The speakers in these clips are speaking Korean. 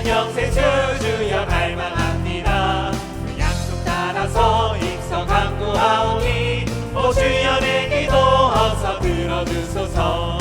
영생 주주여 갈망합니다. 그 약속 따라서 입성 강구하오니 오 주여 내 기도 어서 들어주소서.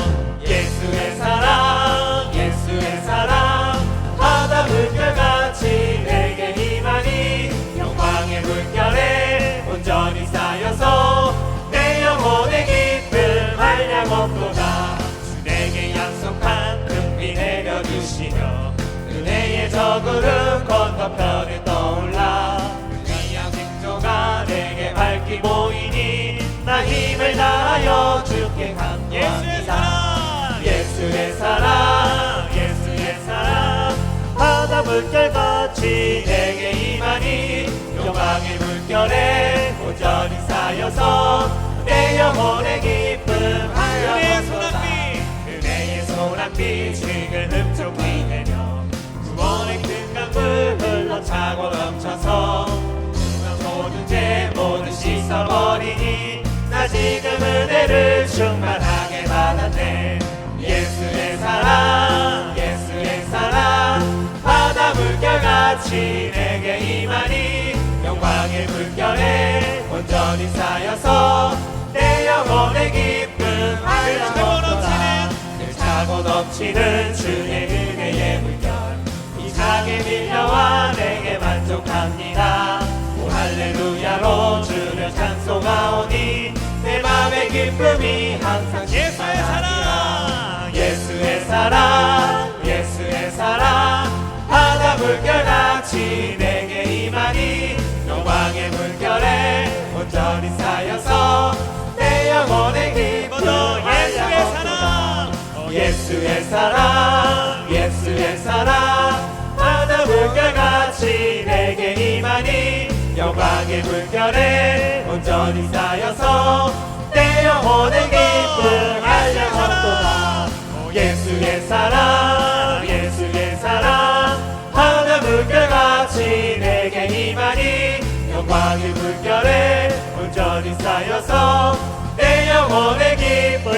예수의 사랑 예수의 사랑 바다 물결같이 내게 임하니 영광의 물결에 온전히 쌓여서 내 영혼의 기쁨 한량없도다. 주 내게 약속한 금비 내려주시며 은혜의 저구름 건너편에 떠올라 위양 생조가 내게 밝히 보이니 나 힘을 다하여 주께 간구합니다. 예수의 사랑 예수의 사랑 바다 물결같이 내게 임하니 영광의 물결에 온전히 쌓여서 내 영혼의 기쁨 한량없도다. 은혜의 소낙비 주익을 흡족히 내며 구원의 큰 강물 흘러차고 넘쳐서 모든 죄 모두 씻어버리니 나 지금 은혜를 충만하게 받았네. 예수의 사랑 예수의 사랑 바다 물결같이 내게 임하니 영광의 물결에 온전히 쌓여서 내 영혼의 기쁨 한량없도다. 늘 차고 넘치는 주의 은혜의 물결 이상에 밀려와 내게 만족합니다. 오 할렐루야로 주를 찬송하오니 내 맘의 기쁨이 항상 예수의 사랑 예수의 사랑 예수의 사랑 바다 물결같이 내게 임하니 영광의 물결에 온전히 쌓여서 내 영혼의 기쁨 예수의 사랑 예수의 사랑 예수의 사랑 바다 물결같이 내게 임하니 영광의 물결에 온전히 쌓여서 내 영혼의 기쁨 한량없도다. 예수의 사랑 예수의 사랑 바다 물결같이 내게 임하니 영광의 물결에 온전히 쌓여서 내 영혼의 기쁨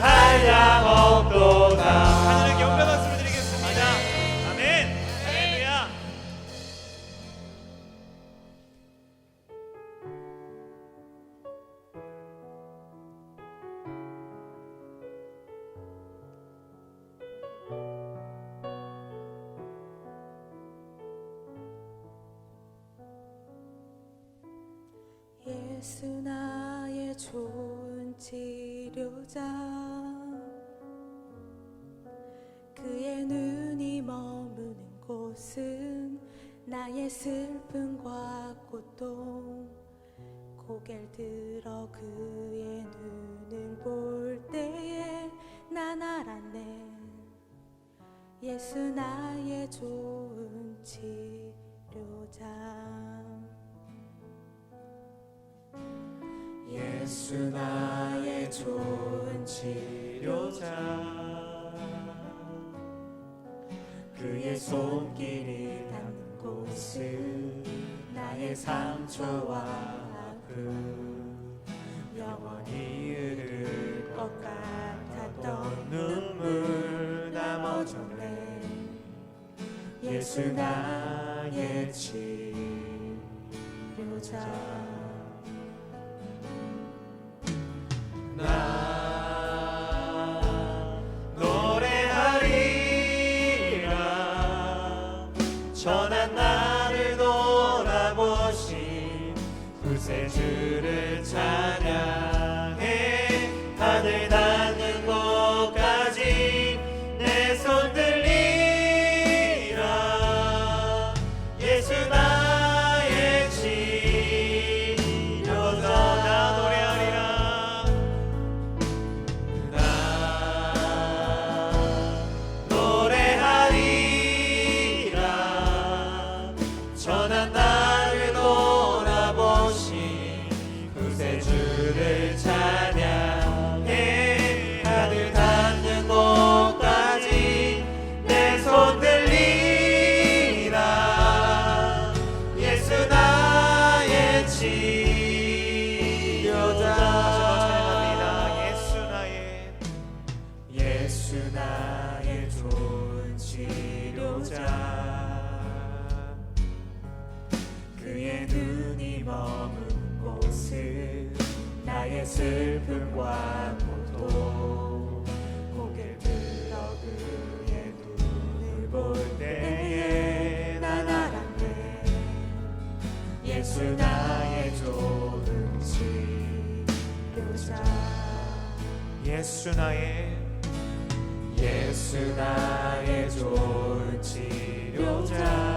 한량없도다. 하늘의 경배 말씀을 드리겠습니다. 아멘. 할렐루야. 예수 나의 좋은 치료자 그의 눈이 머무는 곳은 나의 슬픔과 고통 고개를 들어 그의 눈을 볼 때에 난 알았네. 예수 나의 좋은 치료자 예수 나의 좋은 치료자 그의 손길이 닿는 곳은 나의 상처와 아픔 영원히 흐를 것 같았던 눈물 다 멈췄네. 예수 나의 치료자 나 노래하리라 전한 나를 돌아보신 구세주를 찬양해 하늘 닿는 곳까지 내 손 들리라. 예수 나의 치료자 나 노래하리라 나 노래하리라 전한 나를 돌아보신 구세주를 찬양해 하늘 닿는 곳까지 내 손 들리라. 예수 나의 치료자 찬양합니다. 예수 나의 좋은 치료자 그의 눈이 머무는 곳은 나의 슬픔과 고통 고개 들어 그의 눈을 볼 때에 난 알았네 예수 나의 좋은 치료자 예수 나의 좋은 치료자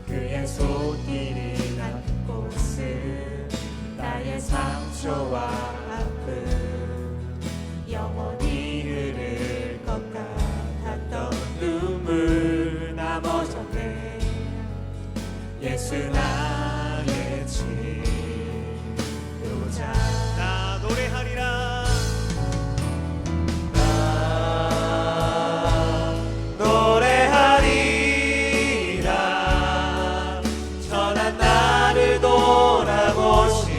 그의 손길이 닿는 곳은 나의 상처와 아픔 영원히 흐를 것 같았던 눈물 나 멎었네 예수 나의 치료자 나 노래하리라 노래하리라 천한 나를 돌아보신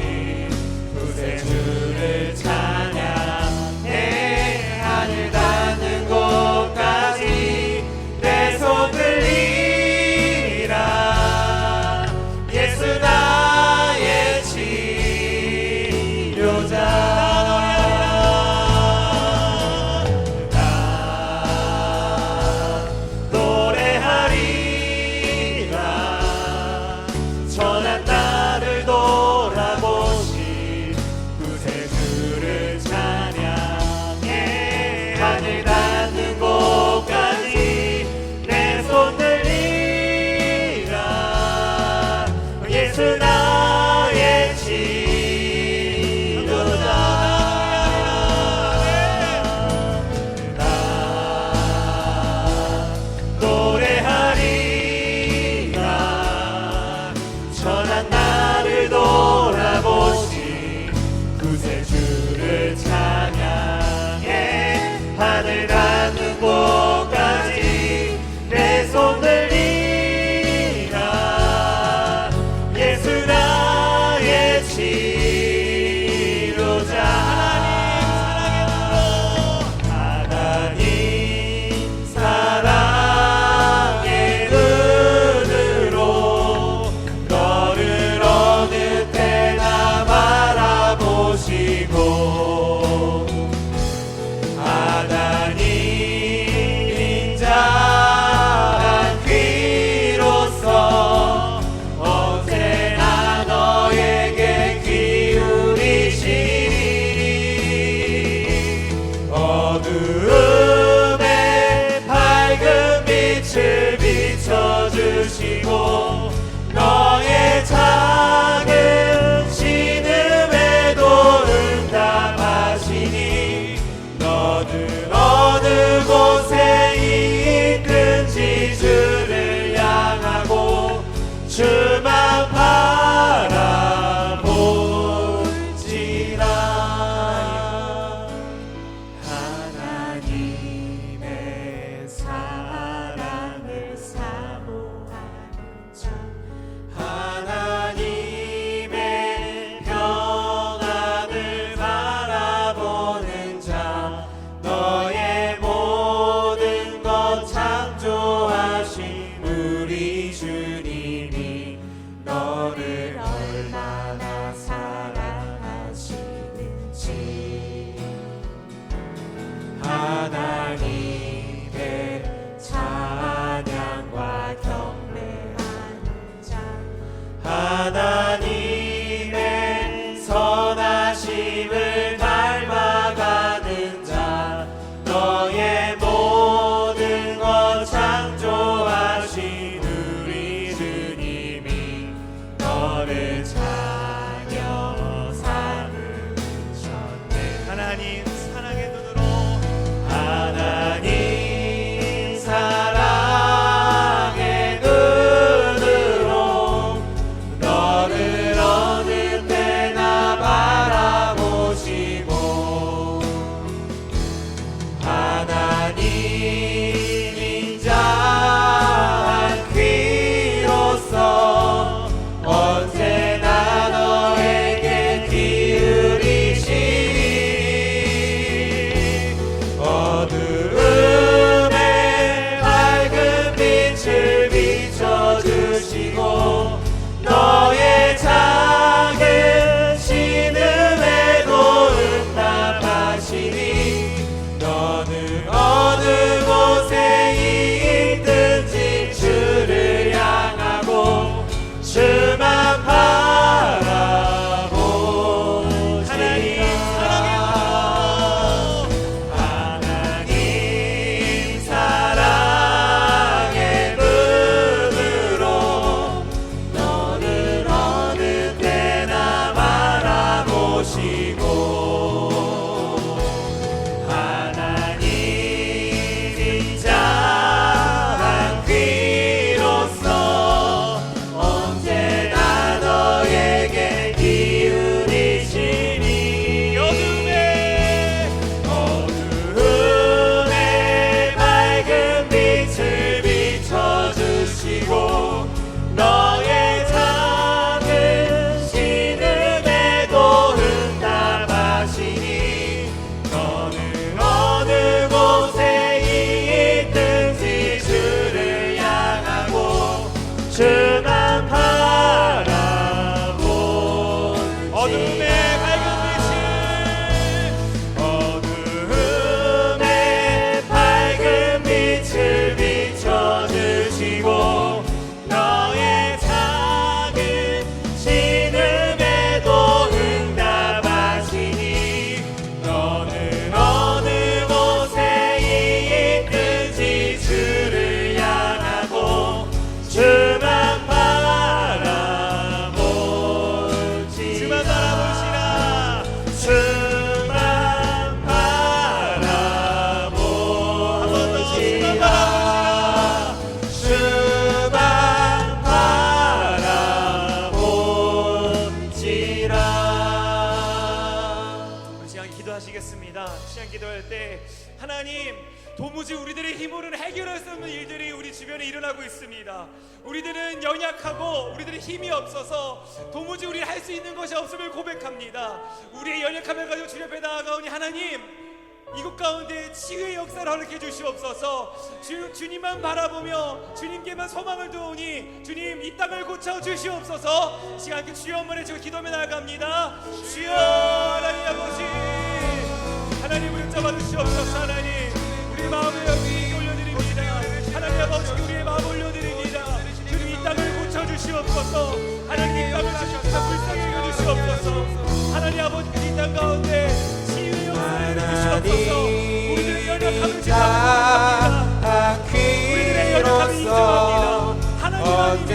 구세주를 찬양해 하늘 닿는 곳까지 내 손 들리라 주만 바라본 어둠의 밝은 어둠의 밝은 빛을 비춰주시고 너의 작은 신음에도 응답하시니 너는 어느 곳에 있든지 주를 향하고 주만 바라보지 주만 바라보시라. 주만 바라보지라 우리 시간 기도하시겠습니다. 시간 기도할 때 하나님, 도무지 우리들의 힘으로는 해결할 수 없는 일들이 우리 주변에 일어나고 있습니다. 우리들은 연약하고 우리들의 힘이 없어서 도무지 우리 할 수 있는 것이 없음을 고백합니다. 우리의 연약함을 가지고 주님 앞에 나아가오니 하나님, 이곳 가운데 치유의 역사를 허락해 주시옵소서. 주님만 바라보며 주님께만 소망을 두오니 주님 이 땅을 고쳐 주시옵소서. 시간 함께 주여 한번 해주고 기도하며 나아갑니다. 주여 하나님 아버지, 하나님 우리 잡아 주시옵소서. 하나님 우리의 마음을 여기 올려드립니다. 하나님 아버지 우리의 마음 올려드립니다. 주님 이 땅을 고쳐 주시옵소서. 하나님 이 땅을 주시옵소서. 불쌍히 여겨 주시옵소서. 하나님 아버지 이 땅 가운데 치유의 역사를 해주시옵소서. 우리들의 연약함을 지적합니다. 우리들의 연약함을 인정합니다. 하나님 아니며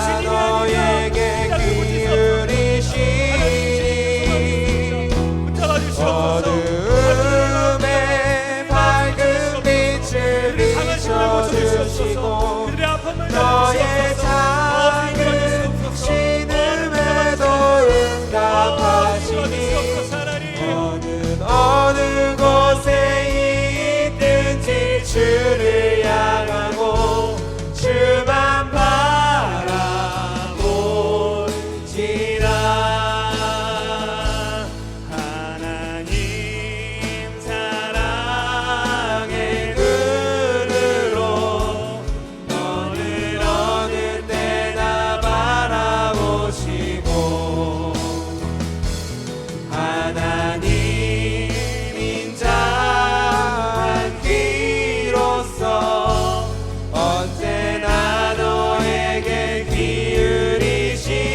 주님이 아니며 이 땅을 고치시옵소서. 붙잡아 주시옵소서. 어둠의 밝은 빛을 비춰주시고 너의 작은 신음에도 응답하시니 너는 어느 곳에 있든지 주를 향하고 주만 바라보지라 하나님 사랑의 눈으로 너는 어느 때나 바라보시고 하나님 인자한 귀로서 언제나 너에게 기울이시니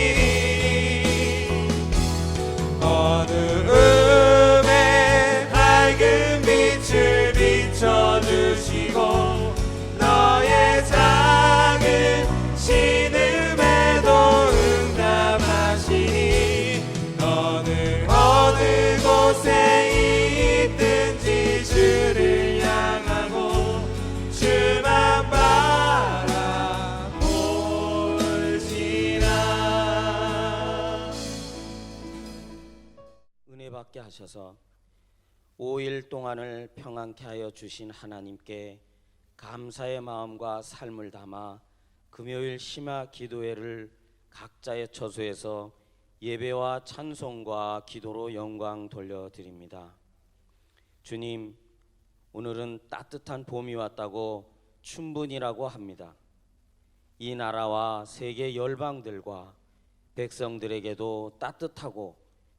어두움의 밝은 빛을 비춰주시고 너의 작은 신음에도 응답하시니 너는 어느 곳에 있든지 주를 향하고 주만 바라보시라 은혜 받게 하셔서 5일 동안을 평안케 하여 주신 하나님께 감사의 마음과 삶을 담아 금요일 심야 기도회를 각자의 처소에서 예배와 찬송과 기도로 영광 돌려드립니다. 주님, 오늘은 따뜻한 봄이 왔다고 춘분이라고 합니다. 이 나라와 세계 열방들과 백성들에게도 따뜻하고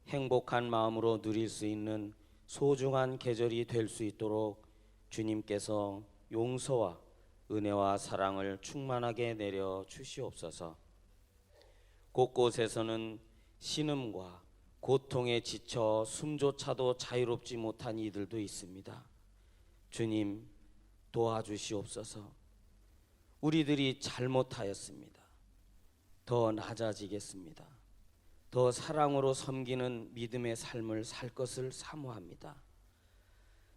행복한 마음으로 누릴 수 있는 소중한 계절이 될 수 있도록 주님께서 용서와 은혜와 사랑을 충만하게 내려 주시옵소서. 곳곳에서는 신음과 고통에 지쳐 숨조차도 자유롭지 못한 이들도 있습니다. 주님 도와주시옵소서. 우리들이 잘못하였습니다. 더 낮아지겠습니다. 더 사랑으로 섬기는 믿음의 삶을 살 것을 사모합니다.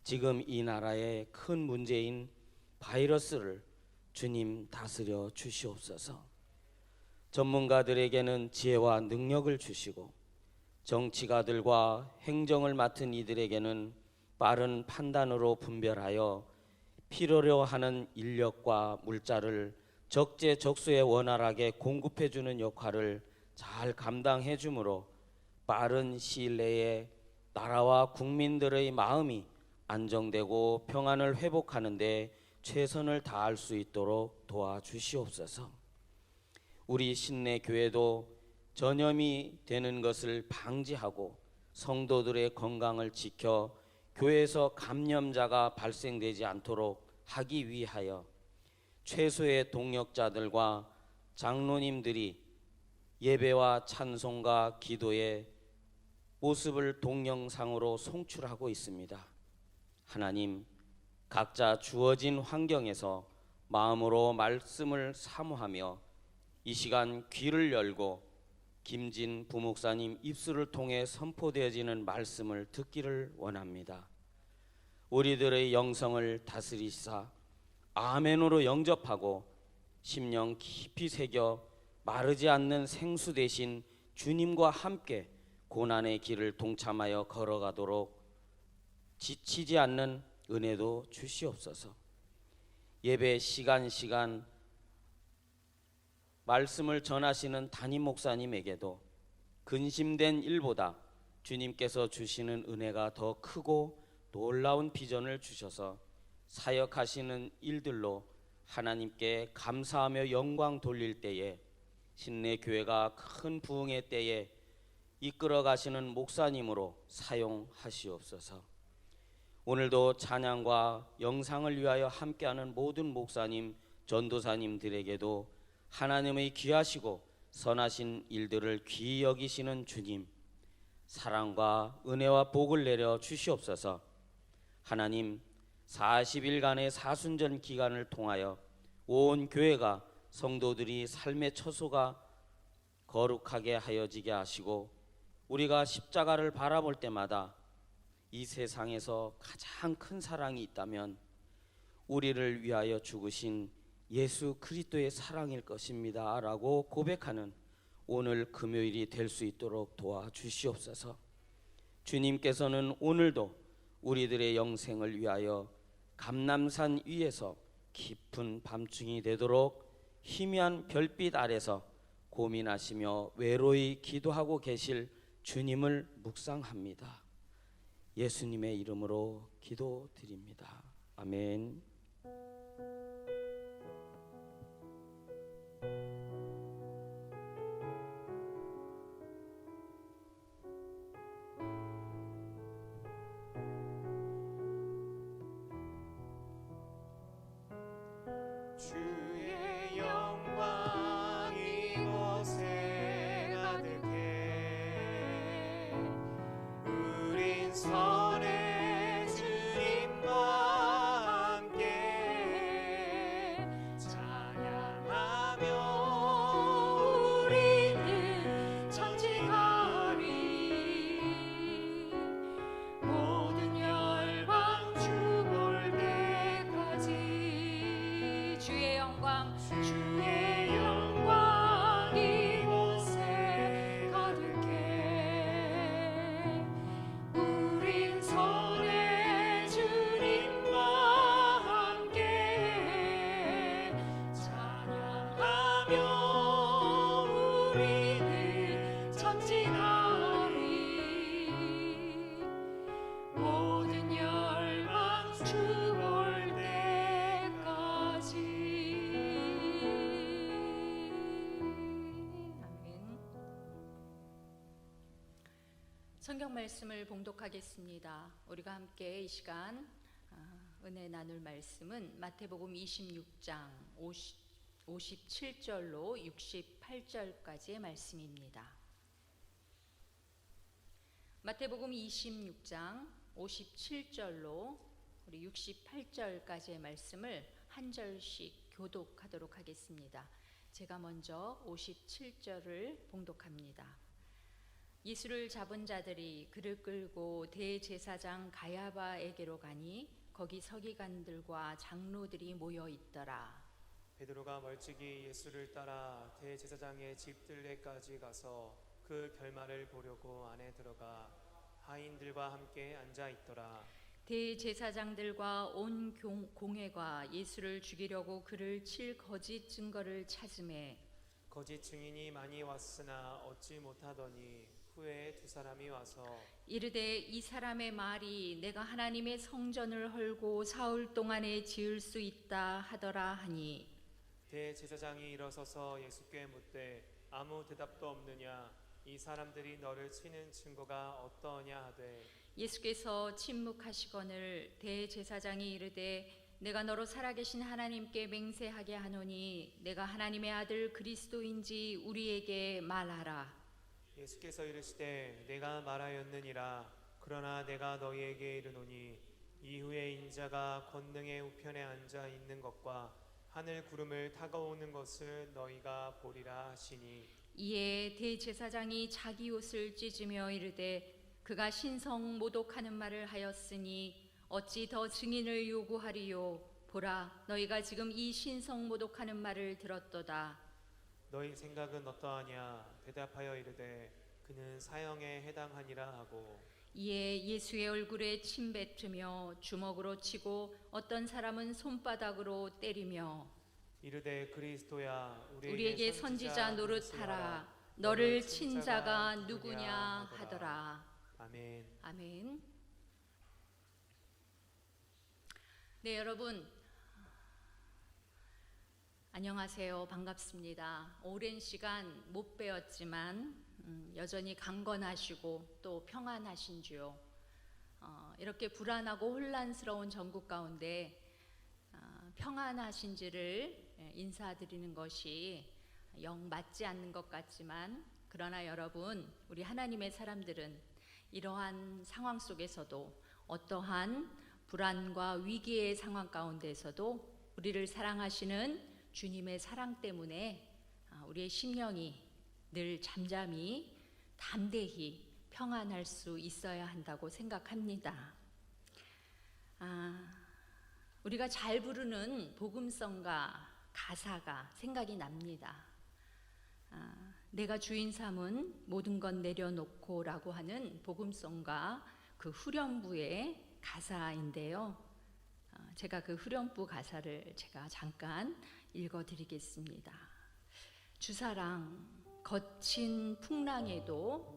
지금 이 나라의 큰 문제인 바이러스를 주님 다스려 주시옵소서. 전문가들에게는 지혜와 능력을 주시고 정치가들과 행정을 맡은 이들에게는 빠른 판단으로 분별하여 필요로 하는 인력과 물자를 적재적소에 원활하게 공급해 주는 역할을 잘 감당해 주므로 빠른 시일 내에 나라와 국민들의 마음이 안정되고 평안을 회복하는 데 최선을 다할 수 있도록 도와주시옵소서. 우리 신내 교회도 전염이 되는 것을 방지하고 성도들의 건강을 지켜 교회에서 감염자가 발생되지 않도록 하기 위하여 최소의 동역자들과 장로님들이 예배와 찬송과 기도의 모습을 동영상으로 송출하고 있습니다. 하나님, 각자 주어진 환경에서 마음으로 말씀을 사모하며 이 시간 귀를 열고 김진 부목사님 입술을 통해 선포되어지는 말씀을 듣기를 원합니다. 우리들의 영성을 다스리사 아멘으로 영접하고 심령 깊이 새겨 마르지 않는 생수 대신 주님과 함께 고난의 길을 동참하여 걸어가도록 지치지 않는 은혜도 주시옵소서. 예배 시간 말씀을 전하시는 담임 목사님에게도 근심된 일보다 주님께서 주시는 은혜가 더 크고 놀라운 비전을 주셔서 사역하시는 일들로 하나님께 감사하며 영광 돌릴 때에 신내 교회가 큰 부흥의 때에 이끌어 가시는 목사님으로 사용하시옵소서. 오늘도 찬양과 영상을 위하여 함께하는 모든 목사님, 전도사님들에게도 하나님의 귀하시고 선하신 일들을 귀히 여기시는 주님, 사랑과 은혜와 복을 내려 주시옵소서. 하나님, 40일간의 사순절 기간을 통하여 온 교회가 성도들이 삶의 처소가 거룩하게 하여지게 하시고 우리가 십자가를 바라볼 때마다 이 세상에서 가장 큰 사랑이 있다면 우리를 위하여 죽으신 예수 그리스도의 사랑일 것입니다 라고 고백하는 오늘 금요일이 될 수 있도록 도와주시옵소서. 주님께서는 오늘도 우리들의 영생을 위하여 감람산 위에서 깊은 밤중이 되도록 희미한 별빛 아래서 고민하시며 외로이 기도하고 계실 주님을 묵상합니다. 예수님의 이름으로 기도드립니다. 아멘. 주의 영광 이곳에 가득해 우린 선의 주님과 함께 찬양하며 우리는 전진하리 모든 열방 주 볼 때까지 주의 영광 이곳에 가득해 우린 선의 주님과 함께 찬양하며 우리는 전진하리 모든 열방 주 볼 때까지. 아멘. 성경 말씀을 봉독하겠습니다. 우리가 함께 이 시간 은혜 나눌 말씀은 마태복음 26장 57절로 68절까지의 말씀입니다. 마태복음 26장 57절로 우리 68절까지의 말씀을 한 절씩 교독하도록 하겠습니다. 제가 먼저 57절을 봉독합니다. 예수를 잡은 자들이 그를 끌고 대제사장 가야바에게로 가니 거기 서기관들과 장로들이 모여 있더라. 베드로가 멀찍이 예수를 따라 대제사장의 집들레까지 가서 그 결말을 보려고 안에 들어가 하인들과 함께 앉아 있더라. 대제사장들과 온 공회가 예수를 죽이려고 그를 칠 거짓 증거를 찾음에 거짓 증인이 많이 왔으나 얻지 못하더니 후에 두 사람이 와서 이르되 이 사람의 말이 내가 하나님의 성전을 헐고 사흘 동안에 지을 수 있다 하더라 하니 대제사장이 일어서서 예수께 묻되 아무 대답도 없느냐 이 사람들이 너를 치는 증거가 어떠하냐 하되 예수께서 침묵하시거늘 대제사장이 이르되 내가 너로 살아계신 하나님께 맹세하게 하노니 내가 하나님의 아들 그리스도인지 우리에게 말하라. 예수께서 이르시되 내가 말하였느니라. 그러나 내가 너희에게 이르노니 이후에 인자가 권능의 우편에 앉아 있는 것과 하늘 구름을 타고 오는 것을 너희가 보리라 하시니 이에 대제사장이 자기 옷을 찢으며 이르되 그가 신성 모독하는 말을 하였으니 어찌 더 증인을 요구하리요. 보라, 너희가 지금 이 신성 모독하는 말을 들었도다. 너희 생각은 어떠하냐 대답하여 이르되 그는 사형에 해당하니라 하고 이에 예수의 얼굴에 침 뱉으며 주먹으로 치고 어떤 사람은 손바닥으로 때리며 이르되 그리스도야 우리에게 선지자 노릇하라. 너를 친 자가 누구냐 하더라. 아멘. 아멘. 네, 여러분 안녕하세요. 반갑습니다. 오랜 시간 못 뵈었지만 여전히 강건하시고 또 평안하신지요. 이렇게 불안하고 혼란스러운 전국 가운데 평안하신지를 인사드리는 것이 영 맞지 않는 것 같지만, 그러나 여러분, 우리 하나님의 사람들은 이러한 상황 속에서도 어떠한 불안과 위기의 상황 가운데서도 우리를 사랑하시는 주님의 사랑 때문에 우리의 심령이 늘 잠잠히 담대히 평안할 수 있어야 한다고 생각합니다. 우리가 잘 부르는 복음성가 가사가 생각이 납니다. 내가 주인 삼은 모든 것 내려놓고 라고 하는 복음성가 그 후렴부의 가사인데요. 제가 그 후렴부 가사를 제가 잠깐 읽어드리겠습니다. 주사랑 거친 풍랑에도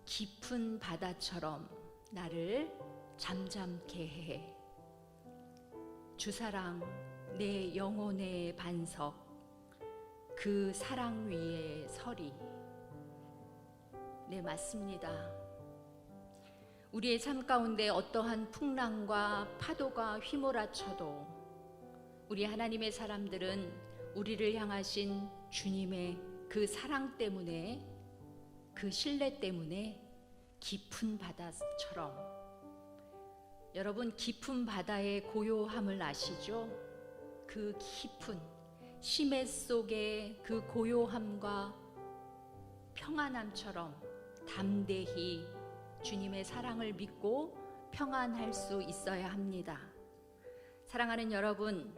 깊은 바다처럼 나를 잠잠케 해. 주사랑 내 영혼의 반석 그 사랑 위에 서리. 네, 맞습니다. 우리의 삶 가운데 어떠한 풍랑과 파도가 휘몰아쳐도 우리 하나님의 사람들은 우리를 향하신 주님의 그 사랑 때문에, 그 신뢰 때문에 깊은 바다처럼, 여러분 깊은 바다의 고요함을 아시죠? 그 깊은 심해 속의 그 고요함과 평안함처럼 담대히 주님의 사랑을 믿고 평안할 수 있어야 합니다. 사랑하는 여러분,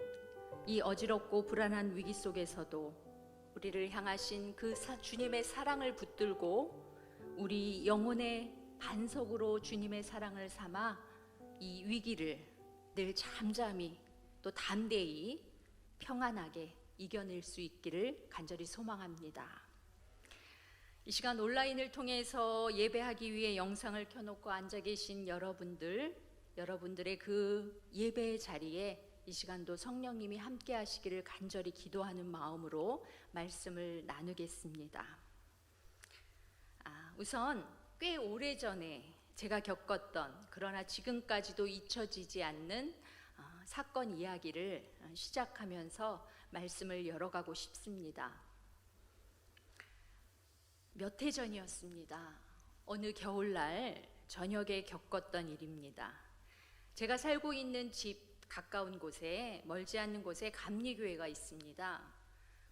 이 어지럽고 불안한 위기 속에서도 우리를 향하신 그 주님의 사랑을 붙들고 우리 영혼의 반석으로 주님의 사랑을 삼아 이 위기를 늘 잠잠히 또 담대히 평안하게 이겨낼 수 있기를 간절히 소망합니다. 이 시간 온라인을 통해서 예배하기 위해 영상을 켜놓고 앉아 계신 여러분들의 그 예배의 자리에 이 시간도 성령님이 함께 하시기를 간절히 기도하는 마음으로 말씀을 나누겠습니다. 우선 꽤 오래전에 제가 겪었던, 그러나 지금까지도 잊혀지지 않는 사건 이야기를 시작하면서 말씀을 열어가고 싶습니다. 몇 해 전이었습니다. 어느 겨울날 저녁에 겪었던 일입니다. 제가 살고 있는 집 가까운 곳에, 멀지 않는 곳에 감리교회가 있습니다.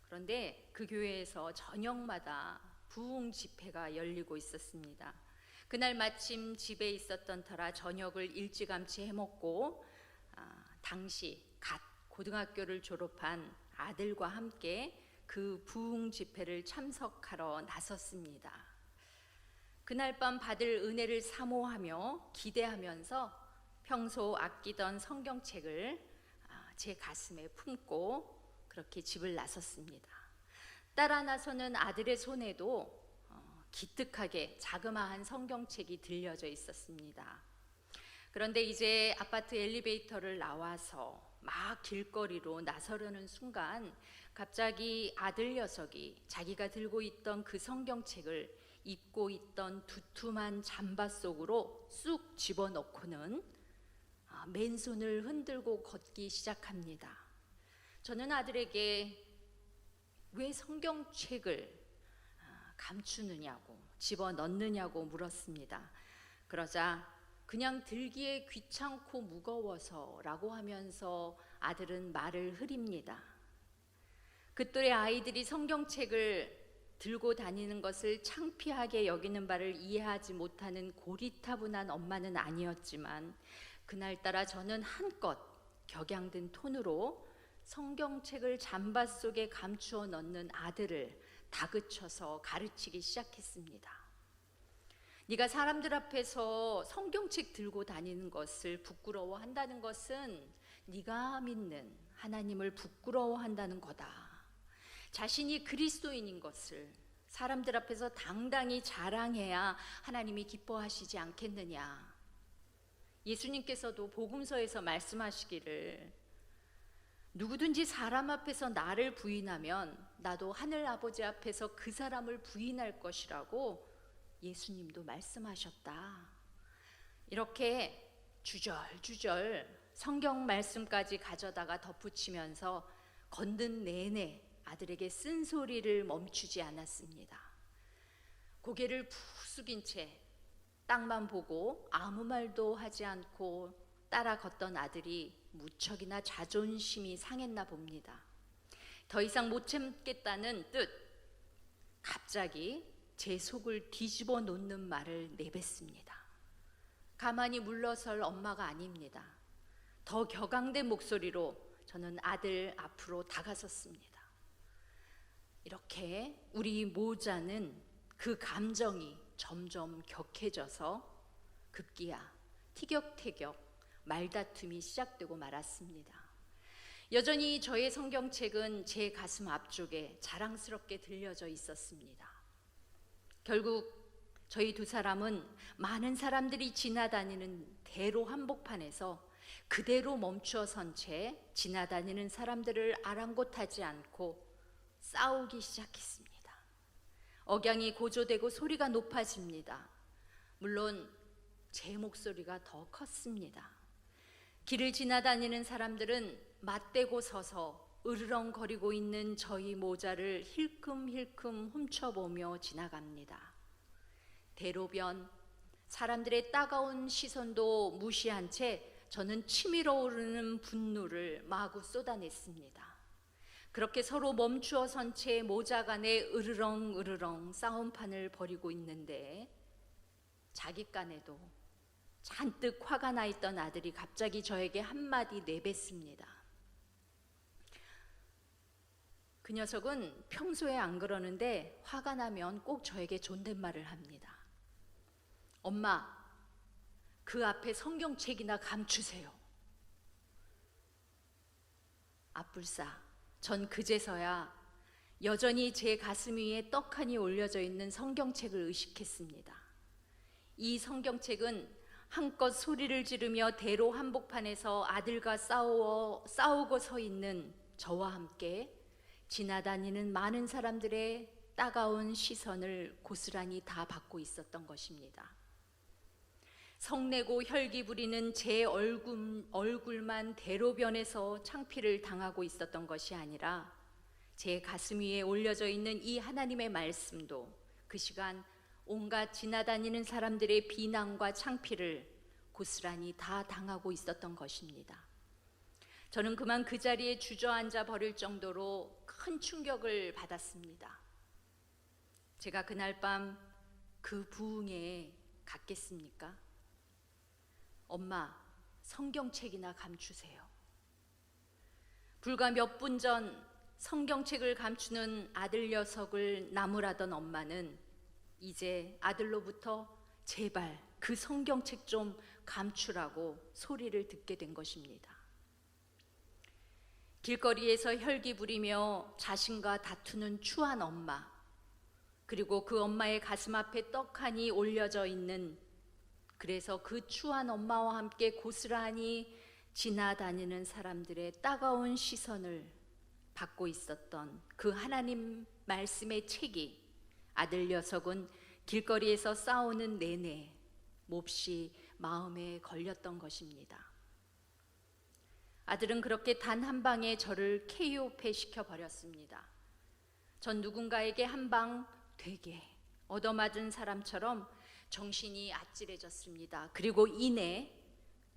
그런데 그 교회에서 저녁마다 부흥 집회가 열리고 있었습니다. 그날 마침 집에 있었던 터라 저녁을 일찌감치 해먹고 당시 갓 고등학교를 졸업한 아들과 함께 그 부흥 집회를 참석하러 나섰습니다. 그날 밤 받을 은혜를 사모하며 기대하면서 평소 아끼던 성경책을 제 가슴에 품고 그렇게 집을 나섰습니다. 따라 나서는 아들의 손에도 기특하게 자그마한 성경책이 들려져 있었습니다. 그런데 이제 아파트 엘리베이터를 나와서 막 길거리로 나서려는 순간 갑자기 아들 녀석이 자기가 들고 있던 그 성경책을 입고 있던 두툼한 잠바 속으로 쑥 집어넣고는 맨손을 흔들고 걷기 시작합니다. 저는 아들에게 왜 성경책을 감추느냐고 집어넣느냐고 물었습니다. 그러자 그냥 들기에 귀찮고 무거워서 라고 하면서 아들은 말을 흐립니다. 그 또래 아이들이 성경책을 들고 다니는 것을 창피하게 여기는 바를 이해하지 못하는 고리타분한 엄마는 아니었지만 그날따라 저는 한껏 격양된 톤으로 성경책을 잠바 속에 감추어 넣는 아들을 다그쳐서 가르치기 시작했습니다. 네가 사람들 앞에서 성경책 들고 다니는 것을 부끄러워한다는 것은 네가 믿는 하나님을 부끄러워한다는 거다. 자신이 그리스도인인 것을 사람들 앞에서 당당히 자랑해야 하나님이 기뻐하시지 않겠느냐. 예수님께서도 복음서에서 말씀하시기를 누구든지 사람 앞에서 나를 부인하면 나도 하늘 아버지 앞에서 그 사람을 부인할 것이라고 예수님도 말씀하셨다. 이렇게 주절주절 성경 말씀까지 가져다가 덧붙이면서 걷는 내내 아들에게 쓴소리를 멈추지 않았습니다. 고개를 푹 숙인 채 땅만 보고 아무 말도 하지 않고 따라 걷던 아들이 무척이나 자존심이 상했나 봅니다. 더 이상 못 참겠다는 듯 갑자기 제 속을 뒤집어 놓는 말을 내뱉습니다. 가만히 물러설 엄마가 아닙니다. 더 격앙된 목소리로 저는 아들 앞으로 다가섰습니다. 이렇게 우리 모자는 그 감정이 점점 격해져서 급기야 티격태격 말다툼이 시작되고 말았습니다. 여전히 저의 성경책은 제 가슴 앞쪽에 자랑스럽게 들려져 있었습니다. 결국 저희 두 사람은 많은 사람들이 지나다니는 대로 한복판에서 그대로 멈추어 선 채 지나다니는 사람들을 아랑곳하지 않고 싸우기 시작했습니다. 억양이 고조되고 소리가 높아집니다. 물론 제 목소리가 더 컸습니다. 길을 지나다니는 사람들은 맞대고 서서 으르렁거리고 있는 저희 모자를 힐끔힐끔 훔쳐보며 지나갑니다. 대로변 사람들의 따가운 시선도 무시한 채 저는 치밀어 오르는 분노를 마구 쏟아냈습니다. 그렇게 서로 멈추어 선 채 모자 간에 으르렁으르렁 싸움판을 벌이고 있는데 자기 깐에도 잔뜩 화가 나 있던 아들이 갑자기 저에게 한마디 내뱉습니다. 그 녀석은 평소에 안 그러는데 화가 나면 꼭 저에게 존댓말을 합니다. 엄마, 그 앞에 성경책이나 감추세요. 앞불싸, 전 그제서야 여전히 제 가슴 위에 떡하니 올려져 있는 성경책을 의식했습니다. 이 성경책은 한껏 소리를 지르며 대로 한복판에서 아들과 싸우고 서 있는 저와 함께 지나다니는 많은 사람들의 따가운 시선을 고스란히 다 받고 있었던 것입니다. 성내고 혈기 부리는 제 얼굴만 대로변에서 창피를 당하고 있었던 것이 아니라 제 가슴 위에 올려져 있는 이 하나님의 말씀도 그 시간 온갖 지나다니는 사람들의 비난과 창피를 고스란히 다 당하고 있었던 것입니다. 저는 그만 그 자리에 주저앉아 버릴 정도로 큰 충격을 받았습니다. 제가 그날 밤 그 부흥에 갔겠습니까? 엄마, 성경책이나 감추세요. 불과 몇 분 전 성경책을 감추는 아들 녀석을 나무라던 엄마는 이제 아들로부터 제발 그 성경책 좀 감추라고 소리를 듣게 된 것입니다. 길거리에서 혈기 부리며 자신과 다투는 추한 엄마, 그리고 그 엄마의 가슴 앞에 떡하니 올려져 있는, 그래서 그 추한 엄마와 함께 고스란히 지나다니는 사람들의 따가운 시선을 받고 있었던 그 하나님 말씀의 책이 아들 녀석은 길거리에서 싸우는 내내 몹시 마음에 걸렸던 것입니다. 아들은 그렇게 단 한 방에 저를 KO 시켜 버렸습니다. 전 누군가에게 한 방 되게 얻어맞은 사람처럼 정신이 아찔해졌습니다. 그리고 이내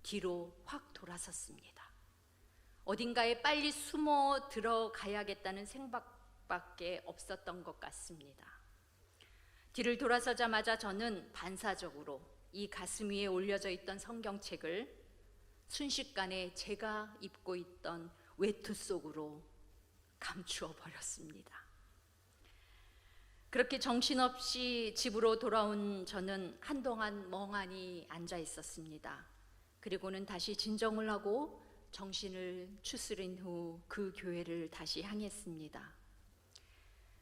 뒤로 확 돌아섰습니다. 어딘가에 빨리 숨어 들어가야겠다는 생각밖에 없었던 것 같습니다. 뒤를 돌아서자마자 저는 반사적으로 이 가슴 위에 올려져 있던 성경책을 순식간에 제가 입고 있던 외투 속으로 감추어 버렸습니다. 그렇게 정신없이 집으로 돌아온 저는 한동안 멍하니 앉아 있었습니다. 그리고는 다시 진정을 하고 정신을 추스린 후 그 교회를 다시 향했습니다.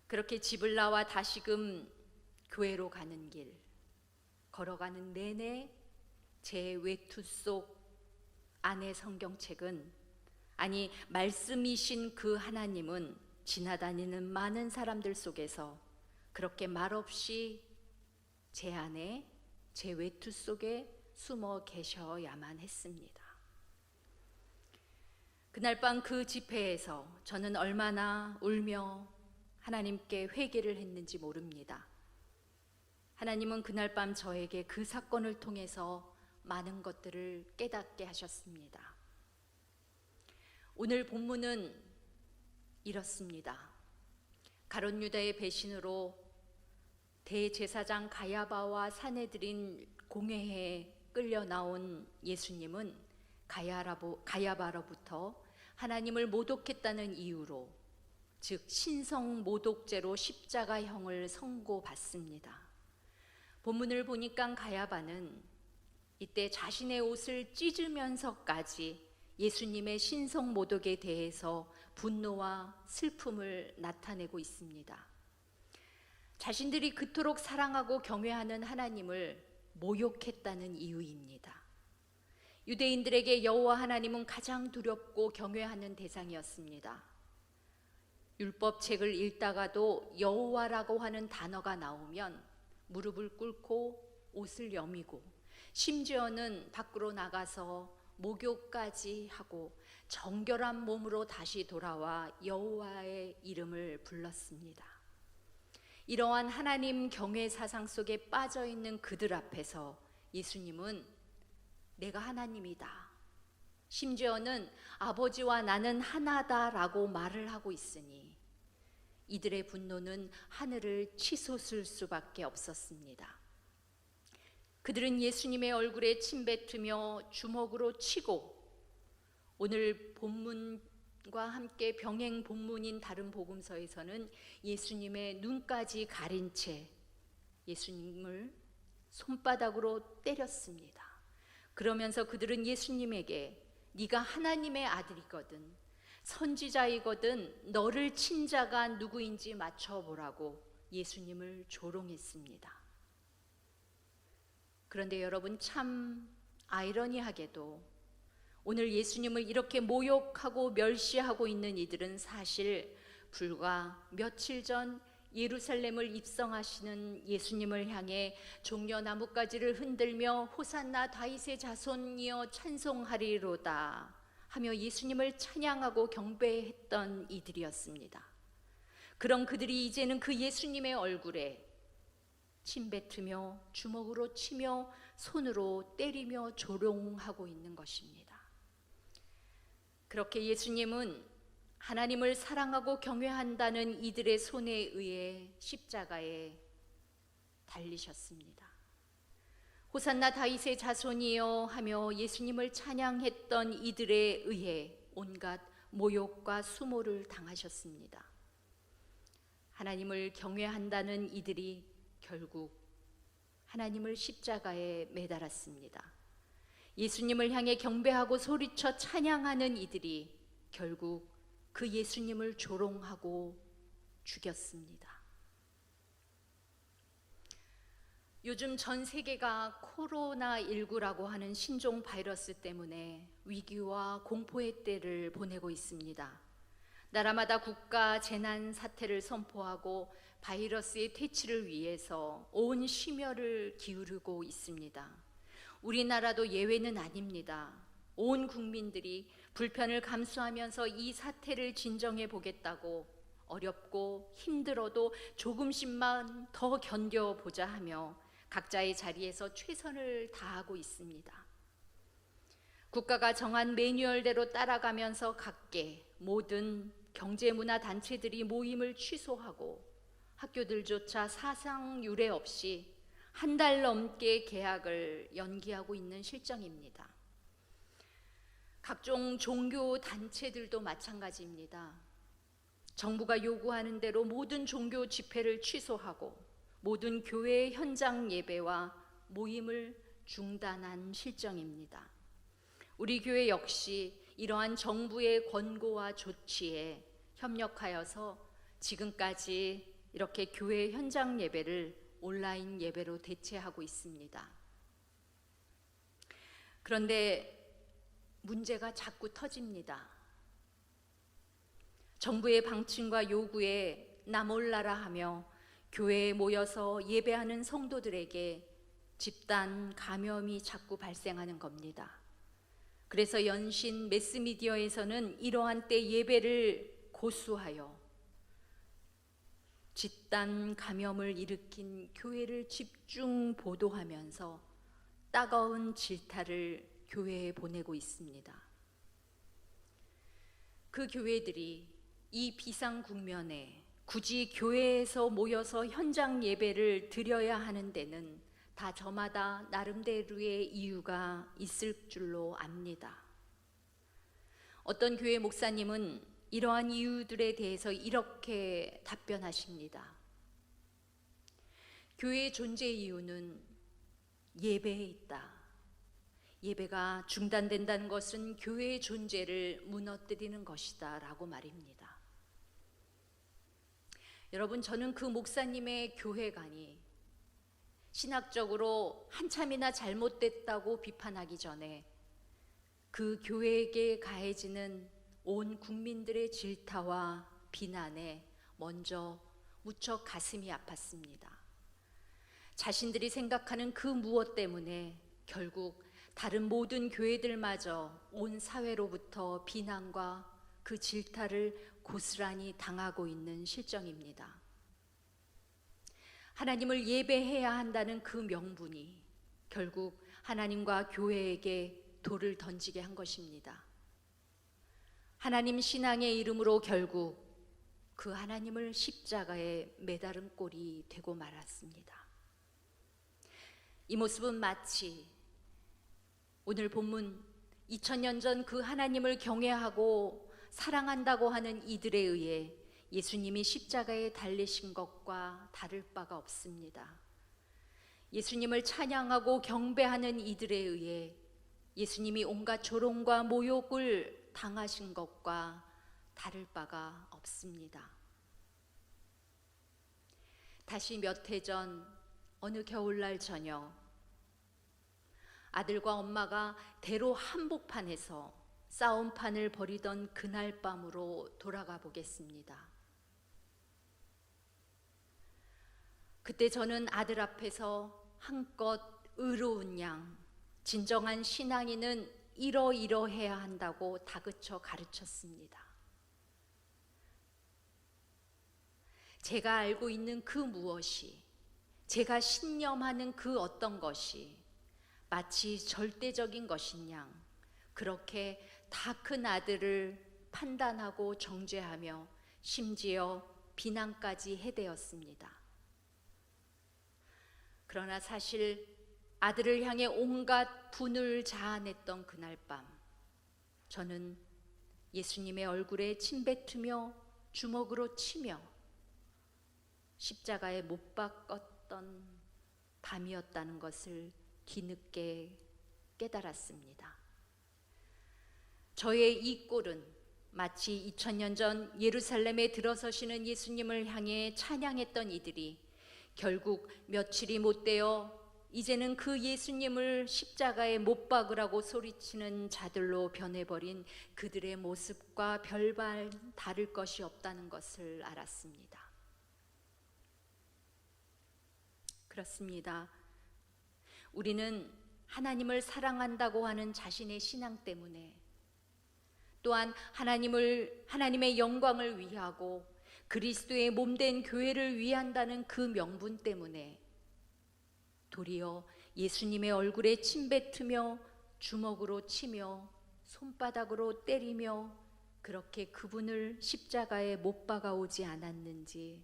그렇게 집을 나와 다시금 교회로 가는 길, 걸어가는 내내 제 외투 속 안의 성경책은, 아니 말씀이신 그 하나님은 지나다니는 많은 사람들 속에서 그렇게 말없이 제 안에, 제 외투 속에 숨어 계셔야만 했습니다. 그날 밤 그 집회에서 저는 얼마나 울며 하나님께 회개를 했는지 모릅니다. 하나님은 그날 밤 저에게 그 사건을 통해서 많은 것들을 깨닫게 하셨습니다. 오늘 본문은 이렇습니다. 가룟 유다의 배신으로 대제사장 가야바와 사내들인 공회에 끌려 나온 예수님은 가야바로부터 하나님을 모독했다는 이유로, 즉 신성 모독죄로 십자가형을 선고받습니다. 본문을 보니까 가야바는 이때 자신의 옷을 찢으면서까지 예수님의 신성 모독에 대해서 분노와 슬픔을 나타내고 있습니다. 자신들이 그토록 사랑하고 경외하는 하나님을 모욕했다는 이유입니다. 유대인들에게 여호와 하나님은 가장 두렵고 경외하는 대상이었습니다. 율법책을 읽다가도 여호와라고 하는 단어가 나오면 무릎을 꿇고 옷을 여미고, 심지어는 밖으로 나가서 목욕까지 하고 정결한 몸으로 다시 돌아와 여호와의 이름을 불렀습니다. 이러한 하나님 경외 사상 속에 빠져 있는 그들 앞에서 예수님은 내가 하나님이다, 심지어는 아버지와 나는 하나다라고 말을 하고 있으니 이들의 분노는 하늘을 치솟을 수밖에 없었습니다. 그들은 예수님의 얼굴에 침뱉으며 주먹으로 치고, 오늘 본문과 함께 병행 본문인 다른 복음서에서는 예수님의 눈까지 가린 채 예수님을 손바닥으로 때렸습니다. 그러면서 그들은 예수님에게 네가 하나님의 아들이거든, 선지자이거든 너를 친 자가 누구인지 맞춰보라고 예수님을 조롱했습니다. 그런데 여러분, 참 아이러니하게도 오늘 예수님을 이렇게 모욕하고 멸시하고 있는 이들은 사실 불과 며칠 전 예루살렘을 입성하시는 예수님을 향해 종려 나뭇가지를 흔들며 호산나 다윗의 자손이여 찬송하리로다 하며 예수님을 찬양하고 경배했던 이들이었습니다. 그런 그들이 이제는 그 예수님의 얼굴에 침뱉으며 주먹으로 치며 손으로 때리며 조롱하고 있는 것입니다. 그렇게 예수님은 하나님을 사랑하고 경외한다는 이들의 손에 의해 십자가에 달리셨습니다. 호산나 다윗의 자손이여 하며 예수님을 찬양했던 이들에 의해 온갖 모욕과 수모를 당하셨습니다. 하나님을 경외한다는 이들이 결국 하나님을 십자가에 매달았습니다. 예수님을 향해 경배하고 소리쳐 찬양하는 이들이 결국 그 예수님을 조롱하고 죽였습니다. 요즘 전 세계가 코로나19라고 하는 신종 바이러스 때문에 위기와 공포의 때를 보내고 있습니다. 나라마다 국가 재난 사태를 선포하고 바이러스의 퇴치를 위해서 온 심혈을 기울이고 있습니다. 우리나라도 예외는 아닙니다. 온 국민들이 불편을 감수하면서 이 사태를 진정해 보겠다고 어렵고 힘들어도 조금씩만 더 견뎌보자 하며 각자의 자리에서 최선을 다하고 있습니다. 국가가 정한 매뉴얼대로 따라가면서 각계 모든 경제문화 단체들이 모임을 취소하고 학교들조차 사상 유례 없이 한 달 넘게 개학을 연기하고 있는 실정입니다. 각종 종교 단체들도 마찬가지입니다. 정부가 요구하는 대로 모든 종교 집회를 취소하고 모든 교회 현장 예배와 모임을 중단한 실정입니다. 우리 교회 역시 이러한 정부의 권고와 조치에 협력하여서 지금까지 이렇게 교회 현장 예배를 온라인 예배로 대체하고 있습니다. 그런데 문제가 자꾸 터집니다. 정부의 방침과 요구에 나 몰라라 하며 교회에 모여서 예배하는 성도들에게 집단 감염이 자꾸 발생하는 겁니다. 그래서 연신 매스미디어에서는 이러한 때 예배를 고수하여 집단 감염을 일으킨 교회를 집중 보도하면서 따가운 질타를 교회에 보내고 있습니다. 그 교회들이 이 비상 국면에 굳이 교회에서 모여서 현장 예배를 드려야 하는 데는 다 저마다 나름대로의 이유가 있을 줄로 압니다. 어떤 교회 목사님은 이러한 이유들에 대해서 이렇게 답변하십니다. 교회의 존재 이유는 예배에 있다. 예배가 중단된다는 것은 교회의 존재를 무너뜨리는 것이다 라고 말입니다. 여러분, 저는 그 목사님의 교회관이 신학적으로 한참이나 잘못됐다고 비판하기 전에 그 교회에게 가해지는 온 국민들의 질타와 비난에 먼저 무척 가슴이 아팠습니다. 자신들이 생각하는 그 무엇 때문에 결국 다른 모든 교회들마저 온 사회로부터 비난과 그 질타를 고스란히 당하고 있는 실정입니다. 하나님을 예배해야 한다는 그 명분이 결국 하나님과 교회에게 돌을 던지게 한 것입니다. 하나님 신앙의 이름으로 결국 그 하나님을 십자가에 매달은 꼴이 되고 말았습니다. 이 모습은 마치 오늘 본문 2000년 전 그 하나님을 경외하고 사랑한다고 하는 이들에 의해 예수님이 십자가에 달리신 것과 다를 바가 없습니다. 예수님을 찬양하고 경배하는 이들에 의해 예수님이 온갖 조롱과 모욕을 당하신 것과 다를 바가 없습니다. 다시 몇 해 전 어느 겨울날 저녁, 아들과 엄마가 대로 한복판에서 싸움판을 벌이던 그날 밤으로 돌아가 보겠습니다. 그때 저는 아들 앞에서 한껏 의로운 양, 진정한 신앙인은 이러이러해야 한다고 다그쳐 가르쳤습니다. 제가 알고 있는 그 무엇이, 제가 신념하는 그 어떤 것이 마치 절대적인 것인 양 그렇게 다 큰 아들을 판단하고 정죄하며 심지어 비난까지 해대었습니다. 그러나 사실 아들을 향해 온갖 분을 자아냈던 그날 밤, 저는 예수님의 얼굴에 침 뱉으며 주먹으로 치며 십자가에 못 박았던 밤이었다는 것을 뒤늦게 깨달았습니다. 저의 이 꼴은 마치 2000년 전 예루살렘에 들어서시는 예수님을 향해 찬양했던 이들이 결국 며칠이 못 되어 이제는 그 예수님을 십자가에 못 박으라고 소리치는 자들로 변해버린 그들의 모습과 별반 다를 것이 없다는 것을 알았습니다. 그렇습니다. 우리는 하나님을 사랑한다고 하는 자신의 신앙 때문에, 또한 하나님의 영광을 위하고 그리스도의 몸된 교회를 위한다는 그 명분 때문에 도리어 예수님의 얼굴에 침 뱉으며 주먹으로 치며 손바닥으로 때리며 그렇게 그분을 십자가에 못 박아오지 않았는지